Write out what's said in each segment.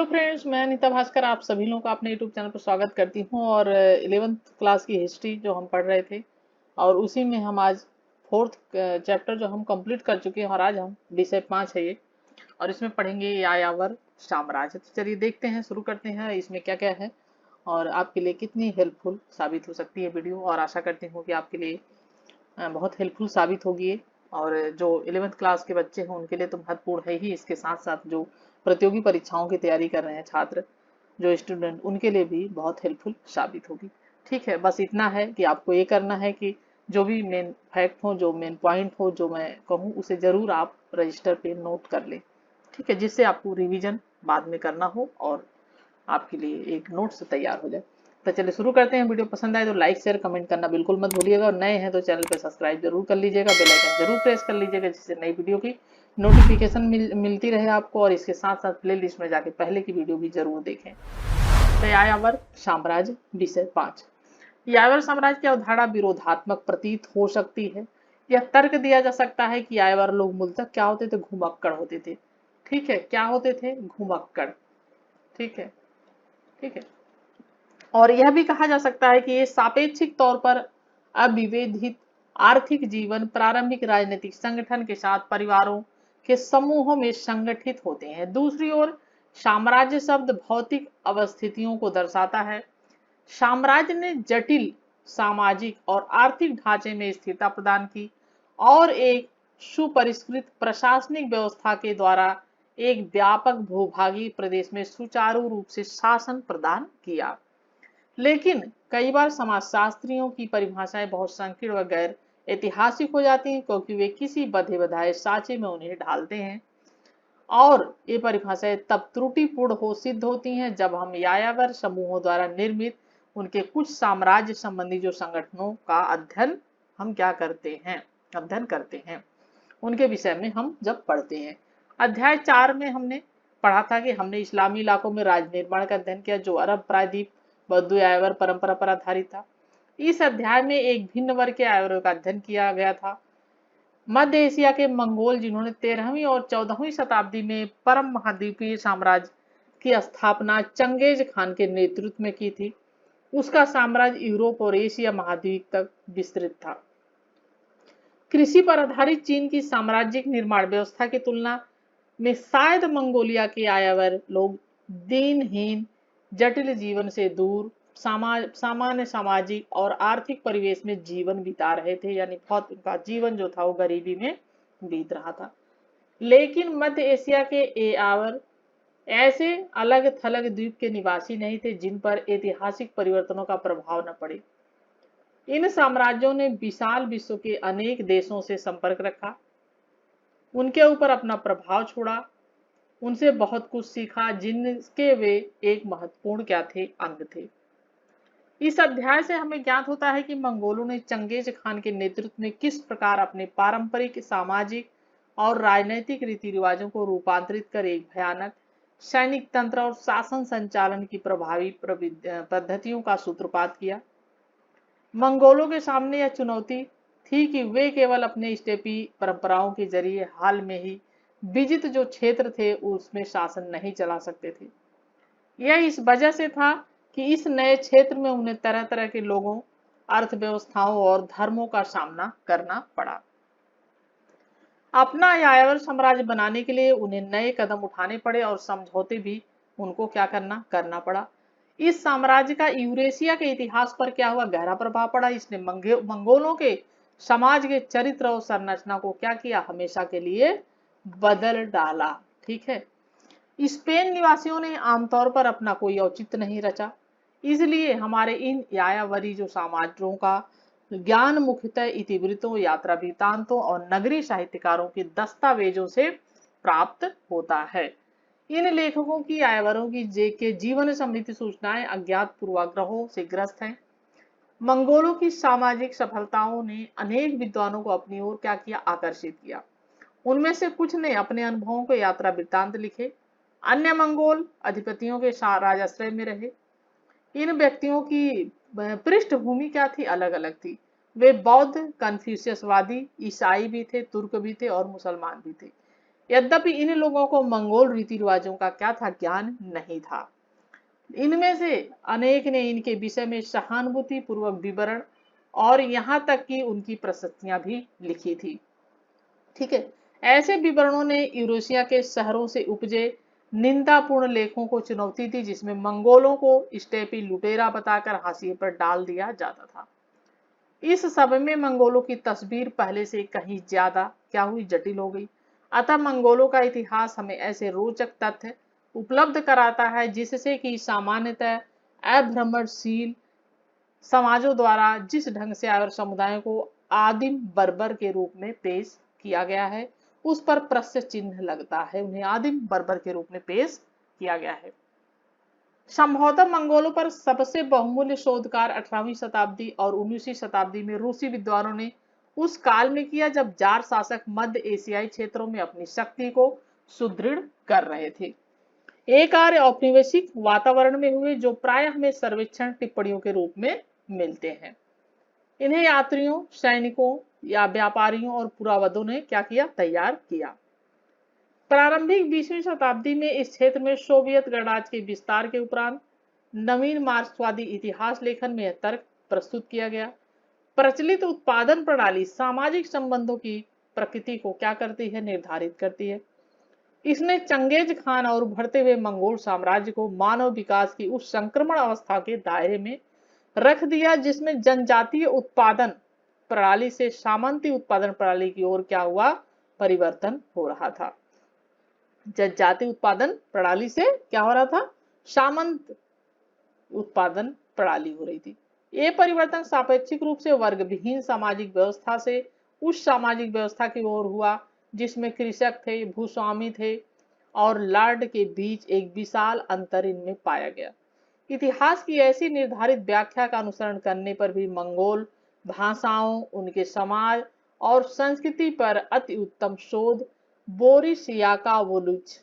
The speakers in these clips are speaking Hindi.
हेलो फ्रेंड्स, मैं अनीता भास्कर आप सभी लोगों का अपने यूट्यूब चैनल पर स्वागत करती हूँ। और 11th क्लास की हिस्ट्री जो हम पढ़ रहे थे और उसी में हम आज फोर्थ चैप्टर जो हम कंप्लीट कर चुके हैं और आज हम विषय 5 है ये, और इसमें पढ़ेंगे यायावर साम्राज्य। तो चलिए देखते हैं, शुरू करते हैं इसमें क्या क्या है और आपके लिए कितनी हेल्पफुल साबित हो सकती है वीडियो। और आशा करती हूँ कि आपके लिए बहुत हेल्पफुल साबित होगी ये। और जो 11th क्लास के बच्चे हैं उनके लिए तो महत्वपूर्ण है ही, इसके साथ साथ जो प्रतियोगी परीक्षाओं की तैयारी कर रहे हैं छात्र, जो स्टूडेंट, उनके लिए भी बहुत हेल्पफुल साबित होगी। ठीक है, बस इतना है कि आपको ये करना है कि जो भी मेन फैक्ट हो, जो मेन पॉइंट हो, जो मैं कहूँ उसे जरूर आप रजिस्टर पे नोट कर लें। ठीक है, जिससे आपको रिवीजन बाद में करना हो और आपके लिए एक नोट्स तैयार हो जाए। तो चलिए शुरू करते हैं। वीडियो पसंद आए तो लाइक शेयर कमेंट करना बिल्कुल मत भूलिएगा, और नए हैं तो चैनल पे सब्सक्राइब जरूर कर लीजिएगा, बेल आइकन जरूर प्रेस कर लीजिएगा जिससे नई वीडियो की नोटिफिकेशन मिलती रहे आपको। और इसके साथ साथ प्ले लिस्ट में जाके पहले की वीडियो भी जरूर देखें। तो यायावर साम्राज्य विषय 5। यायावर साम्राज्य की अवधारणा विरोधात्मक प्रतीत हो सकती है। यह तर्क दिया जा सकता है कि यायावर लोग मूलतः क्या होते थे, घुमक्कड़ होते थे। ठीक है, क्या होते थे, घुमक्कड़। ठीक है, ठीक है। और यह भी कहा जा सकता है कि ये सापेक्षिक तौर पर अविभेदित आर्थिक जीवन प्रारंभिक राजनीतिक संगठन के साथ परिवारों के समूहों में संगठित होते हैं। दूसरी ओर साम्राज्य शब्द भौतिक अवस्थितियों को दर्शाता है। साम्राज्य ने जटिल सामाजिक और आर्थिक ढांचे में स्थिरता प्रदान की और एक सुपरिष्कृत प्रशासनिक व्यवस्था के द्वारा एक व्यापक भूभागी प्रदेश में सुचारू रूप से शासन प्रदान किया। लेकिन कई बार समाजशास्त्रियों की परिभाषाएं बहुत संकीर्ण व गैर ऐतिहासिक हो जाती हैं, क्योंकि वे किसी बधे बधाए साँचे में उन्हें ढालते हैं। और ये परिभाषाएं तब त्रुटिपूर्ण हो सिद्ध होती हैं जब हम यायावर समूहों द्वारा निर्मित उनके कुछ साम्राज्य संबंधी जो संगठनों का अध्ययन करते हैं उनके विषय में हम जब पढ़ते हैं। अध्याय 4 में हमने पढ़ा था कि हमने इस्लामी इलाकों में राज निर्माण का अध्ययन किया जो अरब प्रायद्वीप बद्दू यायावर परंपरा पर आधारित था। इस अध्याय में एक भिन्न वर्ग के यायावरों का अध्ययन किया गया था, मध्य एशिया के मंगोल, जिन्होंने 13वीं और 14वीं शताब्दी में परम महाद्वीपीय साम्राज्य की स्थापना चंगेज खान के नेतृत्व में की थी। उसका साम्राज्य यूरोप और एशिया महाद्वीप तक विस्तृत था। कृषि पर आधारित चीन की साम्राज्यिक निर्माण व्यवस्था की तुलना में शायद मंगोलिया के यायावर लोग दीनहीन, जटिल जीवन से दूर, सामान्य सामाजिक और आर्थिक परिवेश में जीवन बिता रहे थे, यानी बहुत उनका जीवन जो था वो गरीबी में बीत रहा था। लेकिन मध्य एशिया के यायावर ऐसे अलग थलग द्वीप के निवासी नहीं थे जिन पर ऐतिहासिक परिवर्तनों का प्रभाव न पड़े। इन साम्राज्यों ने विशाल विश्व के अनेक देशों से संपर्क रखा, उनके ऊपर अपना प्रभाव छोड़ा, उनसे बहुत कुछ सीखा, जिनके वे एक महत्वपूर्ण क्या थे, अंग थे। इस अध्याय से हमें ज्ञात होता है कि मंगोलों ने चंगेज खान के नेतृत्व में किस प्रकार अपने पारंपरिक सामाजिक और राजनैतिक रीति रिवाजों को रूपांतरित कर एक भयानक सैनिक तंत्र और शासन संचालन की प्रभावी पद्धतियों का सूत्रपात किया। मंगोलों के सामने यह चुनौती थी कि वे केवल अपने स्टेपी परंपराओं के जरिए हाल में ही विजित जो क्षेत्र थे उसमें शासन नहीं चला सकते थे। यह इस वजह से था कि इस नए क्षेत्र में उन्हें तरह तरह के लोगों, अर्थव्यवस्थाओं और धर्मों का सामना करना पड़ा। अपना यायावर साम्राज्य बनाने के लिए उन्हें नए कदम उठाने पड़े और समझौते भी उनको क्या करना पड़ा। इस साम्राज्य का यूरेशिया के इतिहास पर क्या हुआ, गहरा प्रभाव पड़ा। इसने मंगोलों के समाज के चरित्र और संरचना को क्या किया, हमेशा के लिए बदल डाला। ठीक है, स्पेन निवासियों ने आमतौर पर अपना कोई औचित्य नहीं रचा, इसलिए हमारे इन यायावरी जो साम्राज्यों का ज्ञान मुख्यतः इतिवृत्तों, यात्रा वृत्तांतों और नगरीय साहित्यकारों के दस्तावेजों से प्राप्त होता है। इन लेखकों की यायावरों के जीवन संबंधी सूचनाएं अज्ञात पूर्वाग्रहों से ग्रस्त हैं। मंगोलों की सामाजिक सफलताओं ने अनेक विद्वानों को अपनी ओर क्या किया, आकर्षित किया। उनमें से कुछ ने अपने अनुभवों को यात्रा वृत्तांत लिखे, अन्य मंगोल अधिपतियों के राजाश्रय में रहे। इन व्यक्तियों की पृष्ठभूमि क्या थी, अलग अलग थी। वे बौद्ध, कन्फ्यूशियसवादी, ईसाई भी थे, तुर्क भी थे और मुसलमान भी थे। यद्यपि इन लोगों को मंगोल रीति रिवाजों का क्या था, ज्ञान नहीं था। इनमें से अनेक ने इनके विषय में सहानुभूति पूर्वक विवरण और यहाँ तक कि उनकी प्रशस्तियां भी लिखी थी। ठीक है, ऐसे विवरणों ने यूरेशिया के शहरों से उपजे निंदापूर्ण लेखों को चुनौती दी, जिसमें मंगोलों को स्टेपी लुटेरा बताकर हाशिए पर डाल दिया जाता था। इस समय में मंगोलों की तस्वीर पहले से कहीं ज्यादा क्या हुई, जटिल हो गई। अतः मंगोलों का इतिहास हमें ऐसे रोचक तथ्य उपलब्ध कराता है जिससे कि सामान्यतः अभ्रमणशील समाजों द्वारा जिस ढंग से आर्य समुदायों को आदिम बर्बर के रूप में पेश किया गया है, उस पर प्रश्न चिन्ह लगता है। उन्हें आदिम बर्बर के रूप में पेश किया गया है। संभवतः मंगोलों पर सबसे बहुमूल्य शोधकार 18वीं शताब्दी और 19वीं शताब्दी में रूसी विद्वानों ने उस काल में किया जब जार शासक मध्य एशियाई क्षेत्रों में अपनी शक्ति को सुदृढ़ कर रहे थे। एक कार्य औपनिवेशिक वातावरण में हुए जो प्राय हमें सर्वेक्षण टिप्पणियों के रूप में मिलते हैं। इन्हें यात्रियों, सैनिकों या व्यापारियों और पुरावदों ने क्या किया, तैयार किया। प्रारंभिक 20वीं शताब्दी में इस क्षेत्र में सोवियत गणराज्य के विस्तार के उपरांत नवीन मार्क्सवादी इतिहास लेखन में यह तर्क प्रस्तुत किया गया। प्रचलित उत्पादन प्रणाली सामाजिक संबंधों की प्रकृति को क्या करती है, निर्धारित करती है। इसने चंगेज खान और उभरते हुए मंगोल साम्राज्य को मानव विकास की उस संक्रमण अवस्था के दायरे में रख दिया जिसमें जनजातीय उत्पादन प्रणाली से सामंती उत्पादन प्रणाली की ओर क्या हुआ, परिवर्तन हो रहा था। जनजातीय उत्पादन प्रणाली से क्या हो रहा था, सामंत उत्पादन प्रणाली हो रही थी। ये परिवर्तन सापेक्षिक रूप से वर्ग विहीन सामाजिक व्यवस्था से उस सामाजिक व्यवस्था की ओर हुआ जिसमें कृषक थे, भूस्वामी थे और लॉर्ड के बीच एक विशाल अंतर इनमें पाया गया। इतिहास की ऐसी निर्धारित व्याख्या का अनुसरण करने पर भी मंगोल भाषाओं, उनके समाज और संस्कृति पर अति उत्तम शोध बोरिस याकोवोविच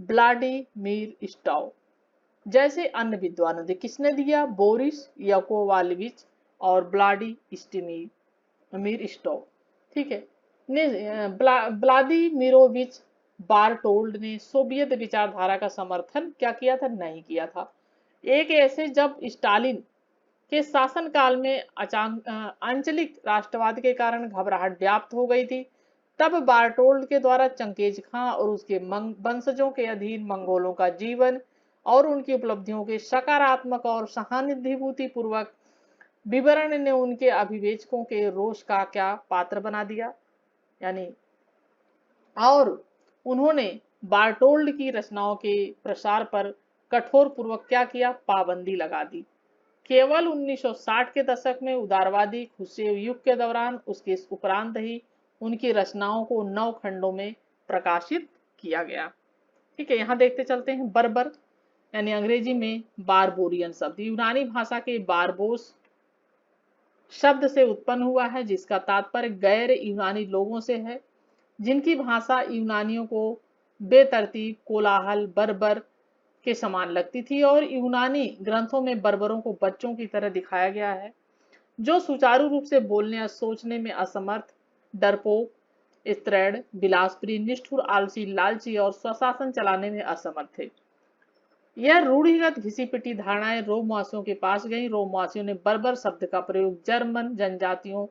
व्लादिमीर स्टॉव जैसे अन्य विद्वानों ने किसने दिया, बोरिस याकोवोविच और व्लादिमीर स्टॉव। ठीक है, व्लादिमीरोविच बारटोल्ड ने सोवियत विचारधारा का समर्थन क्या किया था, नहीं किया था। एक ऐसे जब स्टालिन के शासनकाल में आंचलिक राष्ट्रवाद के कारण घबराहट व्याप्त हो गई थी, तब बारटोल्ड के द्वारा चंगेज खां और उसके वंशजों के अधीन मंगोलों का जीवन और उनकी उपलब्धियों के सकारात्मक और सहानुभूति पूर्वक विवरण ने उनके अभिवेचकों के रोष का क्या पात्र बना दिया, यानी और उन्होंने बारटोल्ड की रचनाओं के प्रसार पर कठोर पूर्वक क्या किया, पाबंदी लगा दी। केवल 1960 के दशक में उदारवादी खुश्चेव युग के दौरान उसके उपरांत ही उनकी रचनाओं को 9 खंडों में प्रकाशित किया गया। ठीक है, यहाँ देखते चलते हैं। बर्बर यानी अंग्रेजी में बारबोरियन शब्द यूनानी भाषा के बारबोस शब्द से उत्पन्न हुआ है, जिसका तात्पर्य गैर यूनानी लोगों से है जिनकी भाषा यूनानियों को बेतरतीब, कोलाहल, बर्बर के समान लगती थी। और यूनानी ग्रंथों में बर्बरों को बच्चों की तरह दिखाया गया है जो सुचारू रूप से बोलने या सोचने में असमर्थ, डरपोक, स्त्रैण, विलासप्रिय, निष्ठुर, आलसी, लालची और स्वशासन चलाने में असमर्थ थे। यह रूढ़िगत घिसी-पिटी धारणाएं रोमवासियों के पास गईं। रोमवासियों ने बर्बर शब्द का प्रयोग जर्मन जनजातियों,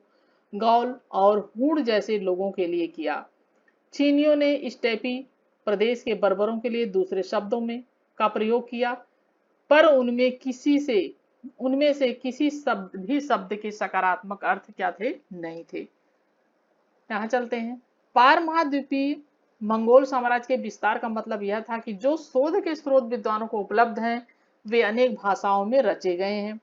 गौल और हूण जैसे लोगों के लिए किया। चीनियों ने स्टेपी प्रदेश के बर्बरों के लिए दूसरे शब्दों में का प्रयोग किया, पर उनमें से किसी शब्द के सकारात्मक अर्थ क्या थे, नहीं थे। यहाँ चलते हैं। पार महाद्वीपीय मंगोल साम्राज्य के विस्तार का मतलब यह था कि जो शोध के स्रोत विद्वानों को उपलब्ध हैं वे अनेक भाषाओं में रचे गए हैं।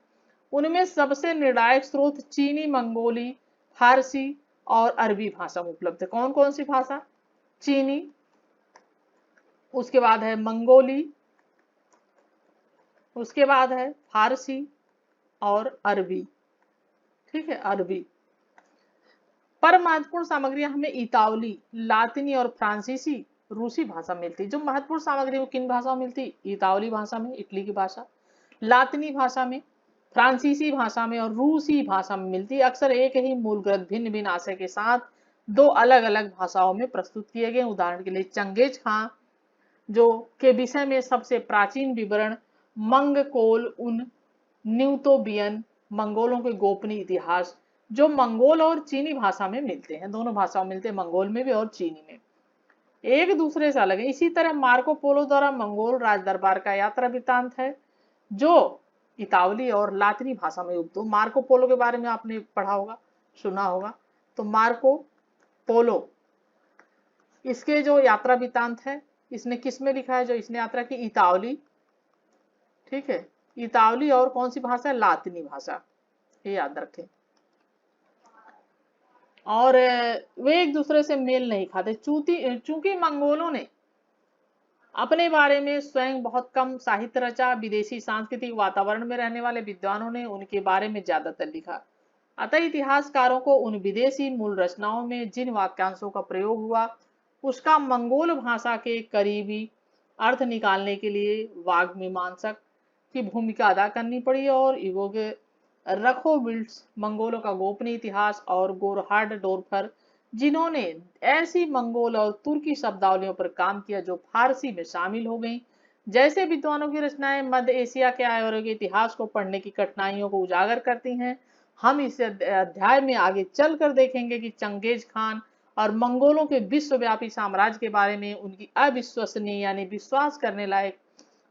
उनमें सबसे निर्णायक स्रोत चीनी, मंगोली, फारसी और अरबी भाषा में उपलब्ध है। कौन कौन सी भाषा, चीनी, उसके बाद है मंगोली, उसके बाद है फारसी और अरबी। ठीक है, अरबी। पर महत्वपूर्ण सामग्रियां हमें इतावली, लातिनी और फ्रांसीसी रूसी भाषा मिलती। जो महत्वपूर्ण सामग्री वो किन भाषाओं में मिलती, इतावली भाषा में, इटली की भाषा, लातिनी भाषा में, फ्रांसीसी भाषा में और रूसी भाषा में मिलती। अक्सर एक ही मूल ग्रंथ भिन्न भिन्न आशय के साथ दो अलग अलग भाषाओं में प्रस्तुत किए गए। उदाहरण के लिए चंगेज खां जो के विषय में सबसे प्राचीन विवरण मंगकोल उन न्यूतोबियन मंगोलों के गोपनीय इतिहास जो मंगोल और चीनी भाषा में मिलते हैं, दोनों भाषाओं में मिलते हैं, मंगोल में भी और चीनी में, एक दूसरे से अलग है। इसी तरह मार्को पोलो द्वारा मंगोल राज दरबार का यात्रा वृत्तांत है जो इतावली और लातिनी भाषा में उपलब्ध। मार्को पोलो के बारे में आपने पढ़ा होगा, सुना होगा। तो मार्को पोलो इसके जो यात्रा वृत्तांत है इसने किस में लिखा है, जो इसने यात्रा की, इतावली, ठीक है, इतावली और कौन सी भाषा है, लातिनी भाषा, ये याद रखें। और वे एक दूसरे से मेल नहीं खाते चूंकि मंगोलों ने अपने बारे में स्वयं बहुत कम साहित्य रचा, विदेशी सांस्कृतिक वातावरण में रहने वाले विद्वानों ने उनके बारे में ज्यादातर लिखा। अतः इतिहासकारों को उन विदेशी मूल रचनाओं में जिन वाक्यांशों का प्रयोग हुआ उसका मंगोल भाषा के करीबी अर्थ निकालने के लिए वाग्मीमांसक की भूमिका अदा करनी पड़ी। और इवोगे रखोबिल्ट्स मंगोलों का गोपनीय इतिहास और गोरहार्ड डोर्फर जिन्होंने ऐसी मंगोल और तुर्की शब्दावलियों पर काम किया जो फारसी में शामिल हो गई, जैसे विद्वानों की रचनाएं मध्य एशिया के आर्यों के इतिहास को पढ़ने की कठिनाइयों को उजागर करती हैं। हम इस अध्याय में आगे चलकर देखेंगे कि चंगेज खान और मंगोलों के विश्वव्यापी साम्राज्य के बारे में उनकी अविश्वसनीय यानी विश्वास करने लायक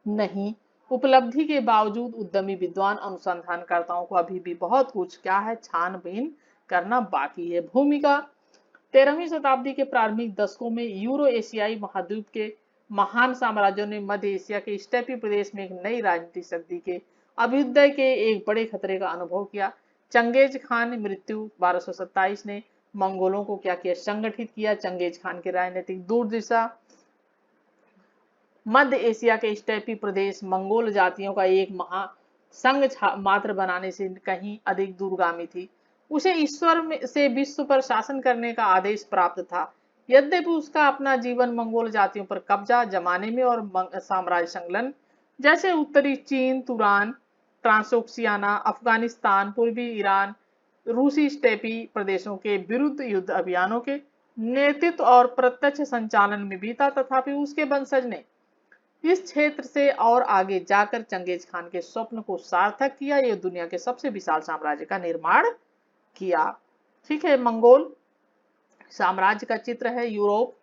नहीं उपलब्धि के बावजूद उद्यमी विद्वान अनुसंधानकर्ताओं को अभी भी बहुत कुछ क्या है, छानबीन करना बाकी है। भूमिका 13वीं शताब्दी के प्रारंभिक दशकों में यूरो एशियाई महाद्वीप के महान साम्राज्यों ने मध्य एशिया के स्टेपी प्रदेश में एक नई राजनीतिक शक्ति के अभ्युदय के एक बड़े खतरे का अनुभव किया। चंगेज खान मृत्यु 1227 ने मंगोलों को क्या किया, संगठित किया। चंगेज खान की राजनीतिक दूरदिशा मध्य एशिया के स्टेपी प्रदेश मंगोल जातियों का एक महासंघ मात्र बनाने से कहीं अधिक दूरगामी थी। उसे ईश्वर से विश्व पर शासन करने का आदेश प्राप्त था। यद्यपि उसका अपना जीवन मंगोल जातियों पर कब्जा जमाने में और साम्राज्य संकलन जैसे उत्तरी चीन, तुरान, ट्रांसोक्सियाना, अफगानिस्तान, पूर्वी ईरान, रूसी स्टेपी प्रदेशों के विरुद्ध युद्ध अभियानों के नेतृत्व और प्रत्यक्ष संचालन में बीता, तथापि उसके वंशज ने इस क्षेत्र से और आगे जाकर चंगेज खान के स्वप्न को सार्थक किया। यह दुनिया के सबसे विशाल साम्राज्य का निर्माण किया। ठीक है, मंगोल साम्राज्य का चित्र है। यूरोप,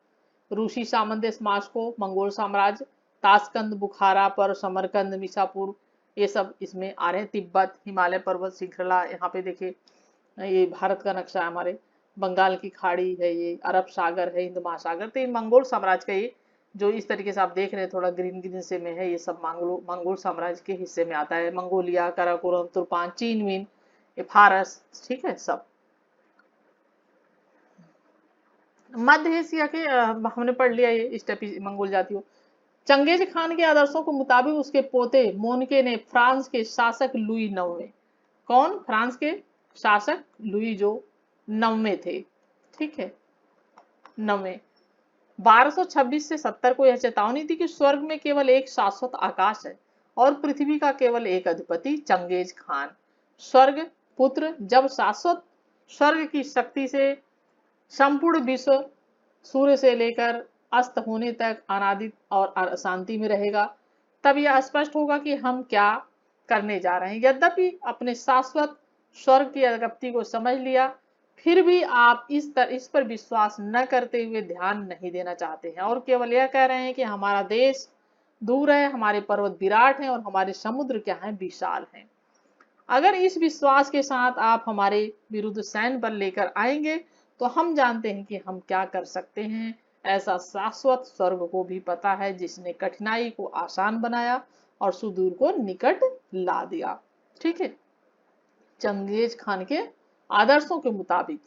रूसी सामंजस्य, मास्को, मंगोल साम्राज्य, ताशकंद, बुखारा पर, समरकंद, मिसापुर, ये सब इसमें आ रहे हैं। तिब्बत, हिमालय पर्वत श्रृंखला, यहाँ पे देखिए ये भारत का नक्शा है, हमारे बंगाल की खाड़ी है, ये अरब सागर है, हिंद महासागर। तो ये मंगोल साम्राज्य का ये जो इस तरीके से आप देख रहे हैं थोड़ा ग्रीन ग्रीन से में है, ये सब मंगोल साम्राज्य के हिस्से में आता है। मंगोलिया, काराकोरम, तुर्पान, चीनविन, ये फारस, ठीक है, सब मध्य एशिया के हमने पढ़ लिया ये स्टेपी मंगोल जातियों। चंगेज खान के आदर्शों के मुताबिक उसके पोते मोनके ने फ्रांस के शासक लुई नौवें, कौन, फ्रांस के शासक लुई जो 9वें थे, ठीक है, 9वें, 1226 से 70 को यह चेतावनी थी कि स्वर्ग में केवल एक शाश्वत आकाश है और पृथ्वी का केवल एक अधिपति चंगेज खान। स्वर्ग पुत्र जब शाश्वत स्वर्ग की शक्ति से संपूर्ण विश्व सूर्य से लेकर अस्त होने तक अनादि और अशांति में रहेगा, तब यह स्पष्ट होगा कि हम क्या करने जा रहे हैं। यद्यपि अपने शाश्वत स्वर्ग की अगप्ति को समझ लिया, फिर भी आप इस पर विश्वास न करते हुए ध्यान नहीं देना चाहते हैं और केवल यह कह रहे हैं कि हमारा देश दूर है, हमारे पर्वत विराट हैं और हमारे समुद्र क्या हैं, विशाल हैं। अगर इस विश्वास के साथ आप हमारे विरुद्ध सैन्य बल लेकर आएंगे तो हम जानते हैं कि हम क्या कर सकते हैं। ऐसा शाश्वत स्वर्ग को भी पता है जिसने कठिनाई को आसान बनाया और सुदूर को निकट ला दिया। ठीक है, चंगेज खान के आदर्शों के मुताबिक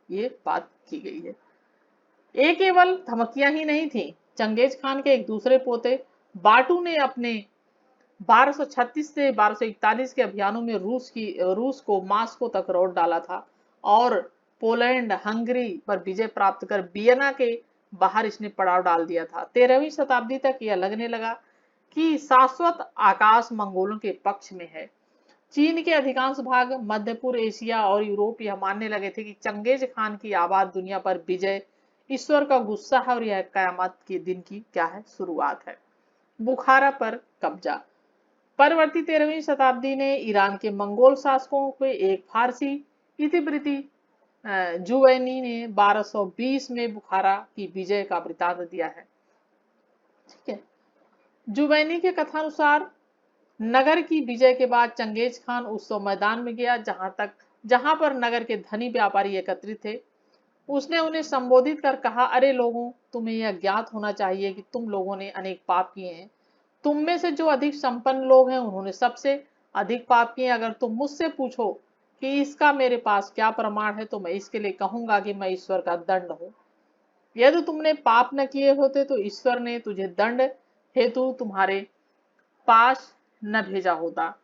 ये बात की गई है। ये केवल धमकियां ही नहीं थी। चंगेज खान के एक दूसरे पोते बाटू ने अपने 1236 से 1241 के अभियानों में रूस को मास्को तक रोक डाला था और पोलैंड, हंगरी पर विजय प्राप्त कर वियना के बाहर इसने पड़ाव डाल दिया था। 13वीं शताब्दी तक यह लगने लगा कि शाश्वत आकाश मंगोलों के पक्ष में है। चीन के अधिकांश भाग, मध्य पूर्व एशिया और यूरोप यह मानने लगे थे कि चंगेज खान की आबाद दुनिया पर विजय ईश्वर का गुस्सा है और यह कयामत के दिन की क्या है, शुरुआत है। बुखारा पर कब्जा। परवर्ती 13वीं शताब्दी ने ईरान के मंगोल शासकों को एक फारसी इतिवृत्ति जुवैनी ने 1220 में बुखारा की विजय का वृतांत दिया है। ठीक है, जुवैनी के कथानुसार नगर की विजय के बाद चंगेज खान उस मैदान में गया जहां पर नगर के धनी व्यापारी एकत्रित थे। उसने उन्हें संबोधित कर कहा, अरे लोगों, तुम्हें यह ज्ञात होना चाहिए कि तुम लोगों ने अनेक पाप किए हैं। तुम में से जो अधिक संपन्न लोग हैं उन्होंने सबसे अधिक पाप किए। अगर तुम मुझसे पूछो कि इसका मेरे पास क्या प्रमाण है, तो मैं इसके लिए कहूंगा कि मैं ईश्वर का दंड हूं। यदि तुमने पाप न किए होते तो ईश्वर ने तुझे दंड हेतु तुम्हारे पास न भेजा होता।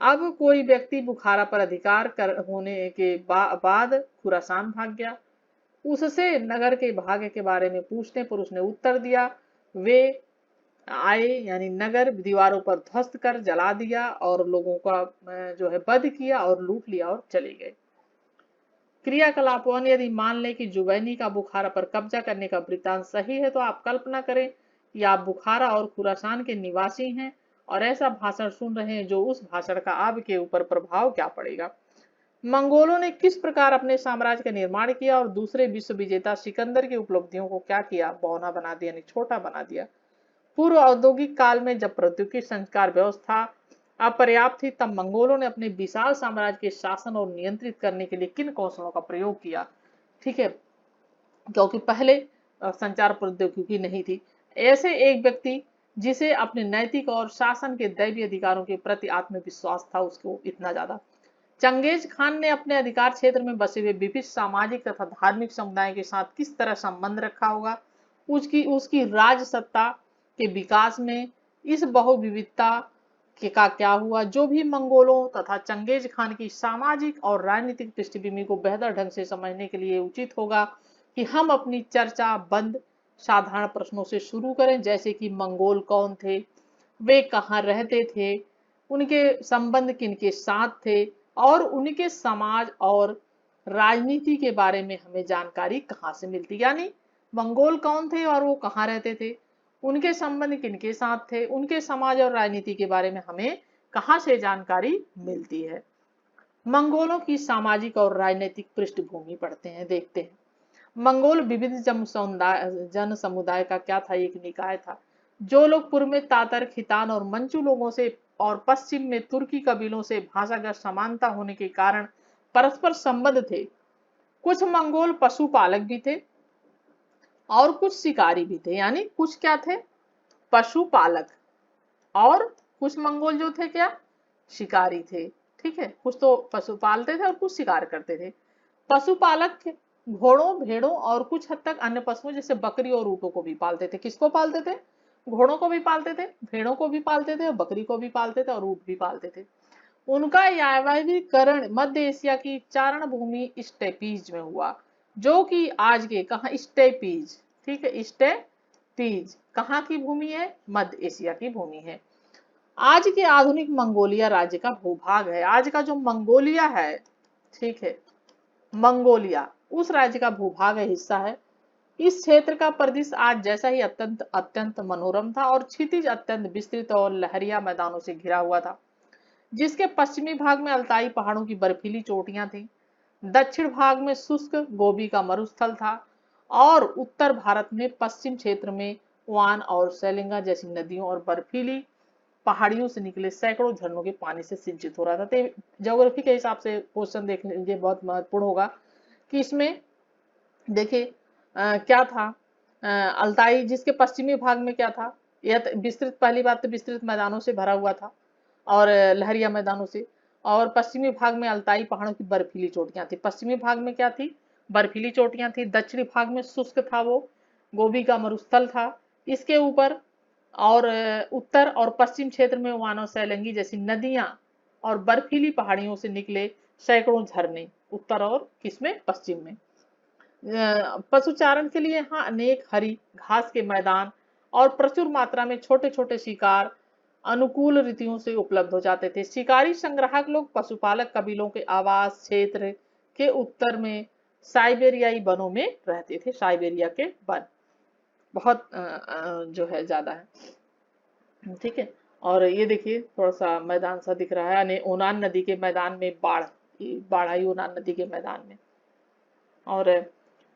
अब कोई व्यक्ति बुखारा पर अधिकार कर होने के बाद खुरासान भाग गया। उससे नगर के भाग्य के बारे में पूछने पर उसने उत्तर दिया, वे आए यानी नगर दीवारों पर ध्वस्त कर जला दिया और लोगों का जो है वध किया और लूट लिया और चले गए। क्रियाकलापों, यदि मान लें कि जुवैनी का बुखारा पर कब्जा करने का वृत्तांत सही है, तो आप कल्पना करें कि आप बुखारा और खुरासान के निवासी हैं और ऐसा भाषण सुन रहे हैं, जो उस भाषण का आपके ऊपर प्रभाव क्या पड़ेगा। मंगोलों ने किस प्रकार अपने साम्राज्य का निर्माण किया और दूसरे विश्व विजेता सिकंदर की उपलब्धियों को क्या किया, बौना बना दिया, यानी छोटा बना दिया। पूर्व औद्योगिक काल में जब प्रौद्योगिकी संस्कार व्यवस्था अपर्याप्त थी, तब मंगोलों ने अपने विशाल साम्राज्य के शासन और नियंत्रित करने के लिए किन कौशलों का प्रयोग किया। ठीक है, क्योंकि पहले संचार प्रौद्योगिकी नहीं थी। ऐसे एक व्यक्ति जिसे अपने नैतिक और शासन के दैवीय अधिकारों के प्रति आत्मविश्वास था, उसको इतना ज्यादा। चंगेज खान ने अपने अधिकार क्षेत्र में बसे हुए विभिन्न सामाजिक तथा धार्मिक समुदायों के साथ किस तरह संबंध रखा होगा। उसकी उसकी राज सत्ता के विकास में इस बहुविविधता का क्या हुआ। जो भी मंगोलों तथा चंगेज खान की सामाजिक और राजनीतिक पृष्ठभूमि को बेहतर ढंग से समझने के लिए उचित होगा कि हम अपनी चर्चा बंद साधारण प्रश्नों से शुरू करें, जैसे कि मंगोल कौन थे, वे कहाँ रहते थे, उनके संबंध किनके साथ थे और उनके समाज और राजनीति के बारे में हमें जानकारी कहाँ से मिलती। यानी मंगोल कौन थे और वो कहाँ रहते थे, उनके संबंध किनके साथ थे, उनके समाज और राजनीति के बारे में हमें कहाँ से जानकारी मिलती है। मंगोलों की सामाजिक और राजनीतिक पृष्ठभूमि पढ़ते हैं, देखते हैं। मंगोल विविध जन समुदाय का क्या था, एक निकाय था। जो लोग पूर्व में तातर, खितान और मंचू लोगों से और पश्चिम में तुर्की कबीलों से भाषागत समानता होने के कारण परस्पर संबंध थे। कुछ मंगोल पशुपालक भी थे और कुछ शिकारी भी थे। यानी कुछ क्या थे, पशुपालक, और कुछ मंगोल जो थे क्या, शिकारी थे। ठीक है, कुछ तो पशु पालते थे और कुछ शिकार करते थे। पशुपालक घोड़ों, भेड़ों और कुछ हद तक अन्य पशुओं जैसे बकरी और ऊँटों को भी पालते थे। किसको पालते थे, घोड़ों को भी पालते थे, भेड़ों को भी पालते थे, बकरी को भी पालते थे और ऊँट भी पालते थे। उनका यावैवीकरण मध्य एशिया की चारण भूमि स्टेपीज में हुआ, जो कि आज के कहा, स्टेपीज। ठीक है, स्टेपीज कहाँ की भूमि है, मध्य एशिया की भूमि है। आज के आधुनिक मंगोलिया राज्य का भूभाग है। आज का जो मंगोलिया है, ठीक है, मंगोलिया उस राज्य का भूभाग है, हिस्सा है। इस क्षेत्र का परिदृश्य आज जैसा ही अत्यंत अत्यंत मनोरम था और क्षितिज अत्यंत विस्तृत और लहरिया मैदानों से घिरा हुआ था, जिसके पश्चिमी भाग में अल्ताई पहाड़ों की बर्फीली चोटियां थीं। दक्षिण भाग में शुष्क गोबी का मरुस्थल था और उत्तर भारत में पश्चिम क्षेत्र में वान और सैलिंगा जैसी नदियों और बर्फीली पहाड़ियों से निकले सैकड़ों झरनों के पानी से सिंचित हो रहा था। तो ज्योग्राफी के हिसाब से क्वेश्चन देख लीजिए, बहुत महत्वपूर्ण होगा कि इसमें देखिए क्या था, अल्ताई जिसके पश्चिमी भाग में क्या था, यह विस्तृत, पहली बात तो विस्तृत मैदानों से भरा हुआ था और लहरिया मैदानों से, और पश्चिमी भाग में अल्ताई पहाड़ों की बर्फीली चोटियां थी। पश्चिमी भाग में क्या थी, बर्फीली चोटियां थी। दक्षिणी भाग में शुष्क था, वो गोबी का मरुस्थल था। इसके ऊपर और उत्तर और पश्चिम क्षेत्र में वानो सैलंगी जैसी नदियां और बर्फीली पहाड़ियों से निकले सैकड़ों झरने, उत्तर और किसमें, पश्चिम में। पशुचारण के लिए यहाँ अनेक हरी घास के मैदान और प्रचुर मात्रा में छोटे छोटे शिकार अनुकूल ऋतुओं से उपलब्ध हो जाते थे। शिकारी संग्राहक लोग पशुपालक कबीलों के आवास क्षेत्र के उत्तर में साइबेरियाई वनों में रहते थे। साइबेरिया के वन बहुत जो है ज्यादा है, ठीक है। और ये देखिए थोड़ा सा मैदान सा दिख रहा है, यानी ओनान नदी के मैदान में बाढ़ आई ओनान नदी के मैदान में। और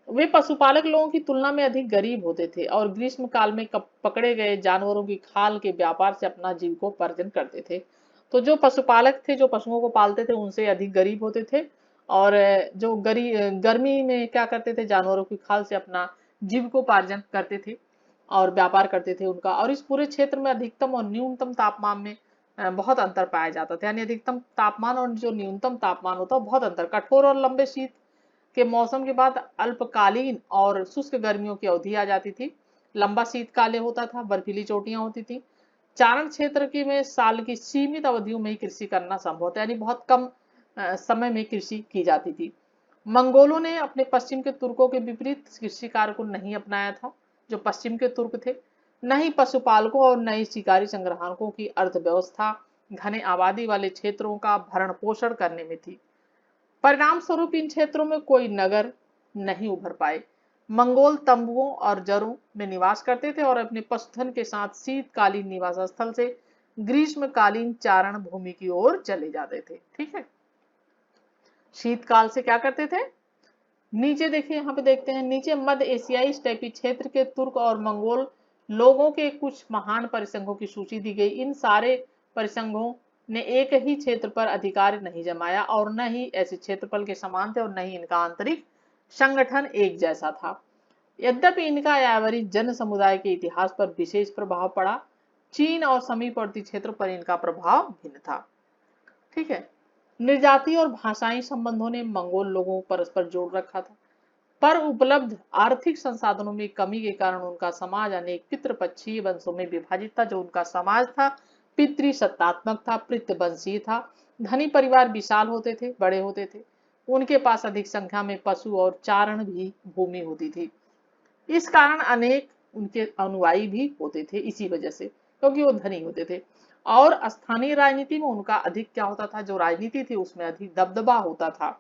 वे पशुपालक लोगों की तुलना में अधिक गरीब होते थे और ग्रीष्म काल में पकड़े गए जानवरों की खाल के व्यापार से अपना जीविकोपार्जन करते थे। तो जो पशुपालक थे, जो पशुओं को पालते थे, उनसे अधिक गरीब होते थे और जो गर्मी में क्या करते थे, जानवरों की खाल से अपना जीविकोपार्जन करते थे और व्यापार करते थे उनका। और इस पूरे क्षेत्र में अधिकतम और न्यूनतम तापमान में बहुत अंतर पाया जाता था, यानी अधिकतम तापमान और जो न्यूनतम तापमान होता है बहुत अंतर। कठोर और लंबे शीत के मौसम के बाद अल्पकालीन और शुष्क गर्मियों की अवधि आ जाती थी। लंबा शीतकाल होता था, बर्फीली चोटियां होती थी। चारण क्षेत्र की में साल की सीमित अवधियों में ही कृषि करना संभव था, यानी बहुत कम समय में कृषि की जाती थी। मंगोलों ने अपने पश्चिम के तुर्कों के विपरीत कृषि कार्य को नहीं अपनाया था। जो पश्चिम के तुर्क थे, न ही पशुपालकों और न ही शिकारी संग्राहकों की अर्थव्यवस्था घने आबादी वाले क्षेत्रों का भरण पोषण करने में थी। परिणाम स्वरूप इन क्षेत्रों में कोई नगर नहीं उभर पाए। मंगोल तंबुओं और जरों में निवास करते थे और अपने पशुधन के साथ शीतकालीन निवास स्थल से ग्रीष्मकालीन चारण भूमि की ओर चले जाते थे। ठीक है, शीतकाल से क्या करते थे, नीचे देखिए, यहाँ पे देखते हैं, नीचे मध्य एशियाई स्टेपी क्षेत्र के तुर्क और मंगोल लोगों के कुछ महान परिसंघों की सूची दी गई। इन सारे परिसंघों ने एक ही क्षेत्र पर अधिकार नहीं जमाया और न ही ऐसे क्षेत्रफल के समान थे और न ही इनका आंतरिक संगठन एक जैसा था। यद्यपि इनका यावरी जन समुदाय के इतिहास पर विशेष प्रभाव पड़ा, चीन और समीपवर्ती क्षेत्रों पर इनका प्रभाव भिन्न था। ठीक है, निर्जातीय और भाषाई संबंधों ने मंगोल लोगों को परस्पर जोड़ रखा था, पर उपलब्ध आर्थिक संसाधनों में कमी के कारण उनका समाज अनेक पितृपक्षीय वंशों में विभाजित था। जो उनका समाज था पितृसत्तात्मक था, पितृवंशीय था। धनी परिवार विशाल होते थे, बड़े होते थे, उनके पास अधिक संख्या में पशु और चारण भी भूमि होती थी। इस कारण अनेक उनके अनुयायी भी होते थे, इसी वजह से, क्योंकि वो धनी होते थे। और स्थानीय राजनीति में उनका अधिक क्या होता था, जो राजनीति थी उसमें अधिक दबदबा होता था।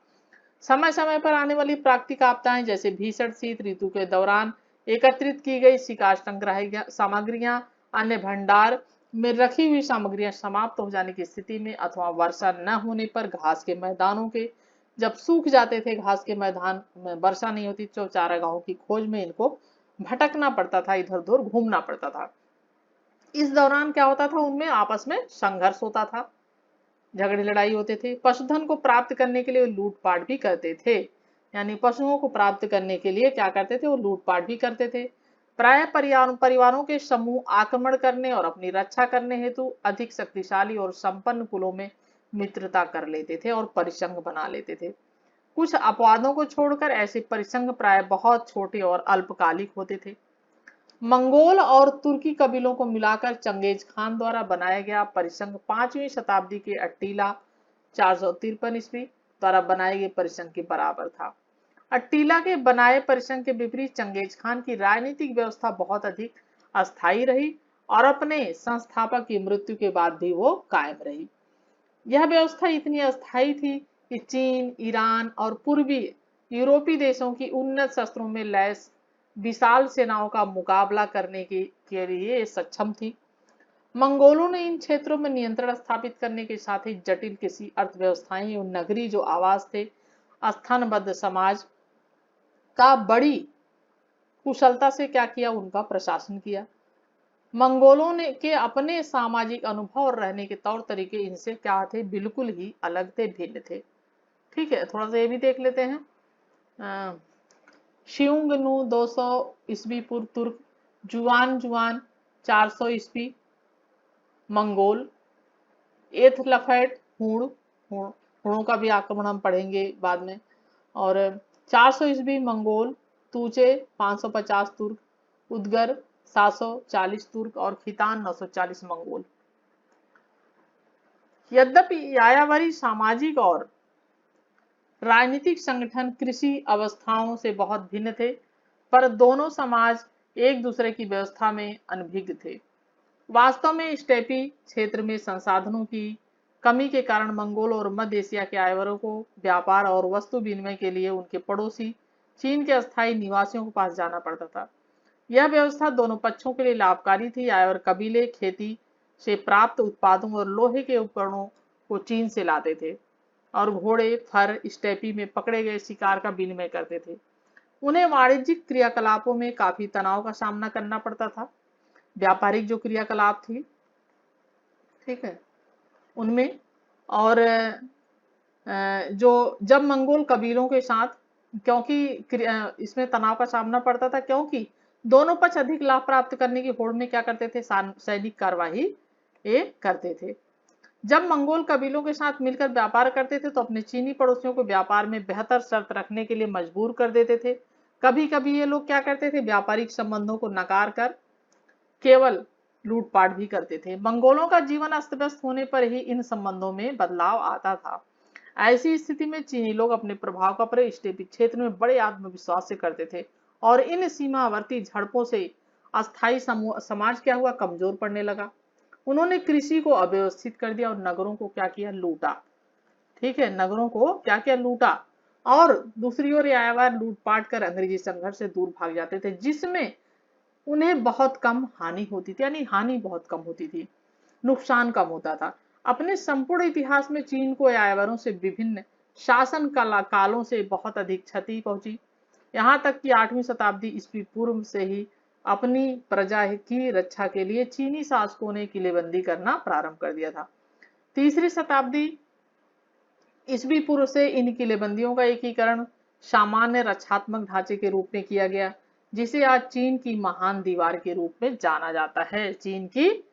समय समय पर आने वाली प्राकृतिक आपदाएं जैसे भीषण शीत ऋतु के दौरान एकत्रित की गई शिकार संग्रह सामग्रियां, अन्य भंडार में रखी हुई सामग्रियां समाप्त हो जाने की स्थिति में अथवा वर्षा न होने पर घास के मैदानों के जब सूख जाते थे, घास के मैदान में वर्षा नहीं होती तो चारागाहों की खोज में इनको भटकना पड़ता था, इधर उधर घूमना पड़ता था। इस दौरान क्या होता था, उनमें आपस में संघर्ष होता था, झगड़े लड़ाई होते थे। पशुधन को प्राप्त करने के लिए लूटपाट भी करते थे, यानी पशुओं को प्राप्त करने के लिए क्या करते थे, वो लूटपाट भी करते थे। प्राय परिवारों के समूह आक्रमण करने और अपनी रक्षा करने हेतु अधिक शक्तिशाली और संपन्न कुलों में मित्रता कर लेते थे और परिसंघ बना लेते थे। कुछ अपवादों को छोड़कर ऐसे परिसंघ प्राय बहुत छोटे और अल्पकालिक होते थे। मंगोल और तुर्की कबीलों को मिलाकर चंगेज खान द्वारा बनाया गया परिसंघ 5वीं शताब्दी के अट्टीला 453 ईस्वी द्वारा बनाए गए परिसंघ के बराबर था। अट्टीला के बनाए परिसंघ के विपरीत चंगेज खान की राजनीतिक व्यवस्था बहुत अधिक अस्थायी रही और अपने संस्थापक की मृत्यु के बाद भी वो कायम रही। यह व्यवस्था इतनी अस्थायी थी कि चीन, ईरान और पूर्वी यूरोपीय देशों की उन्नत शस्त्रों में लैस विशाल सेनाओं का मुकाबला करने के लिए सक्षम थी। मंगोलों ने इन क्षेत्रों में नियंत्रण स्थापित करने के साथ ही जटिल कृषि अर्थव्यवस्थाएं और नगरीय जो आवास थे, स्थानबद्ध समाज का बड़ी कुशलता से क्या किया, उनका प्रशासन किया। मंगोलों ने के अपने सामाजिक अनुभव और रहने के तौर तरीके इनसे क्या थे, बिल्कुल ही अलग थे, भिन्न थे। ठीक है, थोड़ा सा ये भी देख लेते हैं। शियुंगनु 200 ईस्वी पूर्व तुर्क, जुआन 400 ईस्वी मंगोल, एथलफेट हुणों का भी आक्रमण हम पढ़ेंगे बाद में, और 400 ईस्वी मंगोल, तूचे 550 तुर्क, उदगर 740 तुर्क और खितान 940 मंगोल। यद्यपि यायावरी सामाजिक और राजनीतिक संगठन कृषि अवस्थाओं से बहुत भिन्न थे, पर दोनों समाज एक दूसरे की व्यवस्था में अनभिज्ञ थे। वास्तव में स्टेपी क्षेत्र में संसाधनों की कमी के कारण मंगोल और मध्य एशिया के आयवरों को व्यापार और वस्तु विनिमय के लिए उनके पड़ोसी चीन के अस्थायी निवासियों के पास जाना पड़ता था। यह व्यवस्था दोनों पक्षों के लिए लाभकारी थी। आयवर कबीले खेती से प्राप्त उत्पादों और लोहे के उपकरणों को चीन से लाते थे और घोड़े, फर, स्टेपी में पकड़े गए शिकार का विनिमय करते थे। उन्हें वाणिज्यिक क्रियाकलापों में काफी तनाव का सामना करना पड़ता था। व्यापारिक जो क्रियाकलाप थी, ठीक है, उनमें और जो जब मंगोल कबीलों के साथ, क्योंकि इसमें तनाव का सामना पड़ता था, क्योंकि दोनों पक्ष अधिक लाभ प्राप्त करने की होड़ में क्या करते थे, सैनिक कार्यवाही ये करते थे। जब मंगोल कबीलों के साथ मिलकर व्यापार करते थे तो अपने चीनी पड़ोसियों को व्यापार में बेहतर शर्त रखने के लिए मजबूर कर देते थे। कभी कभी ये लोग क्या करते थे, व्यापारिक संबंधों को नकार कर केवल लूटपाट भी करते थे। मंगोलों का जीवन अस्त व्यस्त होने पर ही इन संबंधों में बदलाव आता था। ऐसी स्थिति में चीनी लोग अपने प्रभाव का प्रयोग स्टेपी क्षेत्र में बड़े आत्मविश्वास से करते थे और इन सीमावर्ती झड़पों से अस्थायी समाज क्या हुआ, कमजोर पड़ने लगा। उन्होंने कृषि को अव्यवस्थित कर दिया और नगरों को क्या किया, लूटा। ठीक है, नगरों को क्या किया, लूटा। और दूसरी ओर आयवर लूटपाट कर अंग्रेजी संघर्ष से दूर भाग जाते थे, जिसमें उन्हें बहुत कम हानि होती थी, यानी हानि बहुत कम होती थी, नुकसान कम होता था। अपने संपूर्ण इतिहास में चीन को आयवरों से विभिन्न शासन कालों से बहुत अधिक क्षति पहुंची। यहाँ तक कि 8वीं शताब्दी ईस्वी पूर्व से ही अपनी प्रजा की रक्षा के लिए चीनी शासकों ने किलेबंदी करना प्रारंभ कर दिया था। 3री शताब्दी ईस्वी पूर्व से इन किलेबंदियों का एकीकरण सामान्य रक्षात्मक ढांचे के रूप में किया गया, जिसे आज चीन की महान दीवार के रूप में जाना जाता है। चीन की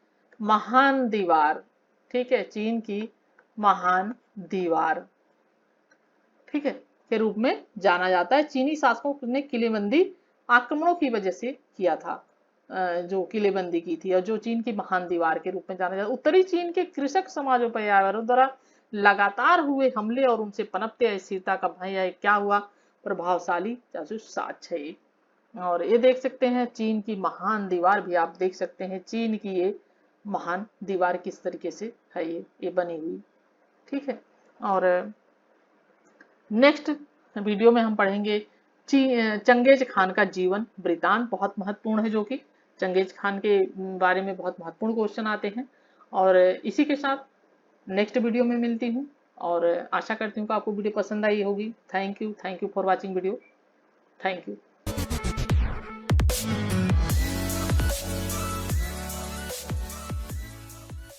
महान दीवार, ठीक है, चीन की महान दीवार, ठीक है, के रूप में जाना जाता है। चीनी शासकों ने किलेबंदी आक्रमणों की वजह से किया था, जो किलेबंदी की थी, और जो चीन की महान दीवार के रूप में जाना जाता है। उत्तरी चीन के कृषक समाजों पर यावरों द्वारा लगातार हुए हमले और उनसे पनपते अस्थिरता का भय क्या हुआ, प्रभावशाली जासूस साक्ष्य है। और ये देख सकते हैं चीन की महान दीवार भी आप देख सकते हैं, चीन की ये महान दीवार किस तरीके से है ये बनी हुई, ठीक है। और नेक्स्ट वीडियो में हम पढ़ेंगे चंगेज खान का जीवन वृतांत, बहुत महत्वपूर्ण है, जो कि चंगेज खान के बारे में बहुत महत्वपूर्ण क्वेश्चन आते हैं। और इसी के साथ नेक्स्ट वीडियो में मिलती हूँ और आशा करती हूँ कि आपको वीडियो पसंद आई होगी। Thank you for watching video. Thank you.